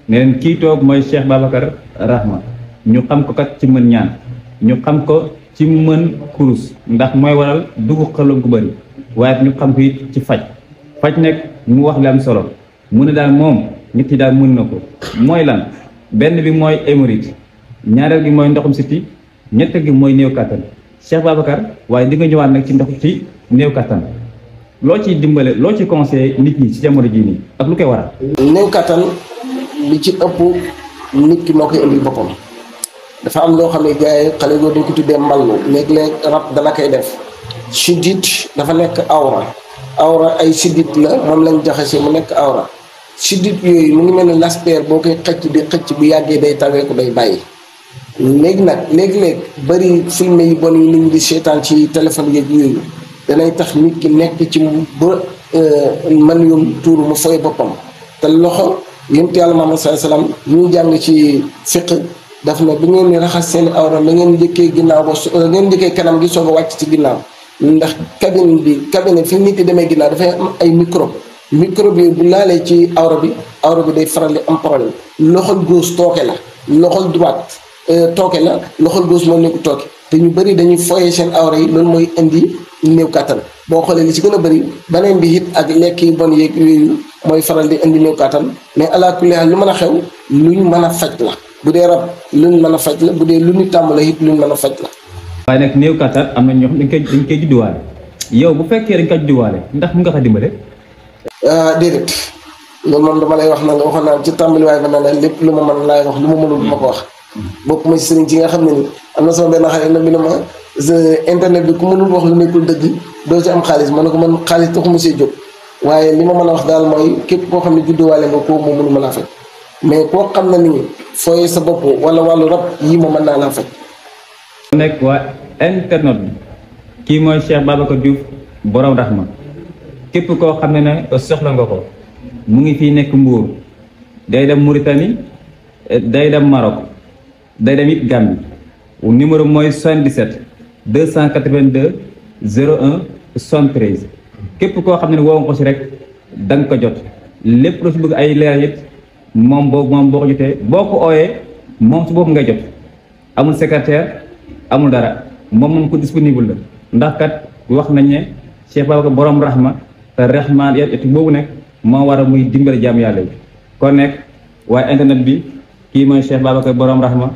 ne leen kii toog mooy Cheikh Babacar Rahma ñu xam ko kat ci mën ñaan ñu xam ko ci mën kurus ndax mooy waral dugg xelum ku bëri waaye ñu xam ko it ci faj nekk mu wax li am solo mu ne daal moom nit yi daal mën na ko mooy lan benn bi mooy hémorroïde ñaareel gi mooy ndoxum siti ñetteel gi mooy néew kattan Cheikh Babacar waaye di nga ñëwaat nag ci ndox ci néew kattan loo ciy dimbale loo ci conseillé nit ñi ci jamono jii nii ak lu koy waral. néew kattan li ci ëpp nit ki moo koy indi boppam dafa am loo xam ne gars yi xale yoo dañ ko tuddee mballu léeg-léeg rab dana koy def siddit dafa nekk awra ay siddit la moom lañ jaxase mu nekk awra siddit yooyu mu ngi mel ni laspeer boo koy xëcc di xëcc bu yàggee day tawee ko day bàyyi léegi nag léeg-léeg bëri film yi bon yi nit ñi di seetaan ci téléphone yeeg yooyu danay tax nit ki nekk ci ba man yum tuuru mu fooy boppam te loxo yonent Yàlla Muhammad sallallahu alayhi wasallam ñu jàng ci fiq daf ne bu ngeen di raxas seen awra da ngeen njëkkee ginnaaw ba ngeen njëkkee kanam gi soog a wàcc ci ginnaaw ndax cabine fi nit ki demee ginnaaw dafay am ay microbe yi bu laalee ci awra bi day faral di am problème loxol gauche tooke la loxol droite tooke la loxol gauche moo nekk tooke te ñu bëri dañuy foyee seen awra yi loolu mooy indi néew kàttan boo xoolee li ci gën a bëri beneen bi it ak lekk yi bon yeeg yooyu mooy faral di indi néew kàttan mais ala kulli haal lu mën a xew luñ mën a faj la bu dee rab luñ mën a faj la bu dee lu ñu tàmm la it luñ mën a faj la. waaye nag néew kàttan am na ñoo xam dañ koy judduwaale yow bu fekkee dañ koy judduwaale ndax mu nga ko dimbale. déedéet loolu moom dama lay wax na nga waxoon naa ci tàmbaliwaay ba ne la lépp lu ma mën laay wax lu ma mënul du ma ko wax bokk ma ci sëriñ ci nga xam ne ni am na sama benn xarit nag bi ne ma internet bi ku mënul wax lu nekkul dëgg doo ci am xaalis ma ne ko man xaalis taxuma see jóg waaye li ma mën a wax daal mooy képp koo xam ne judduwaale nga koo moo mënu ma laa faj mais koo xam na ni fooy sa bopp wala wàllu rab yii ma mën naa laa faj. nekk waa internet bi kii mooy Cheikh Babacar Diouf borom Rahma képp koo xam ne soxla nga ko mu ngi fii nekk Mbour day dem Mauritanie day dem Maroc day dem it Gambie numéro mooy 77 282 01 73 képp koo xam ne woo nga ko si rek da nga ko jot lépp loo si bëgg ay leeral it moom boo ko jotee boo ko ooyee moom su bopp ngay jot amul secrétaire amul dara moom ko disponible la ndax kat wax nañ ne Cheikh Babacar borom Rahma te Rahma et boobu nekk moo war a muy dimbali jaamu yàlla yi kon nekk waaye internet bi kii mooy Cheikh Babacar borom Rahma.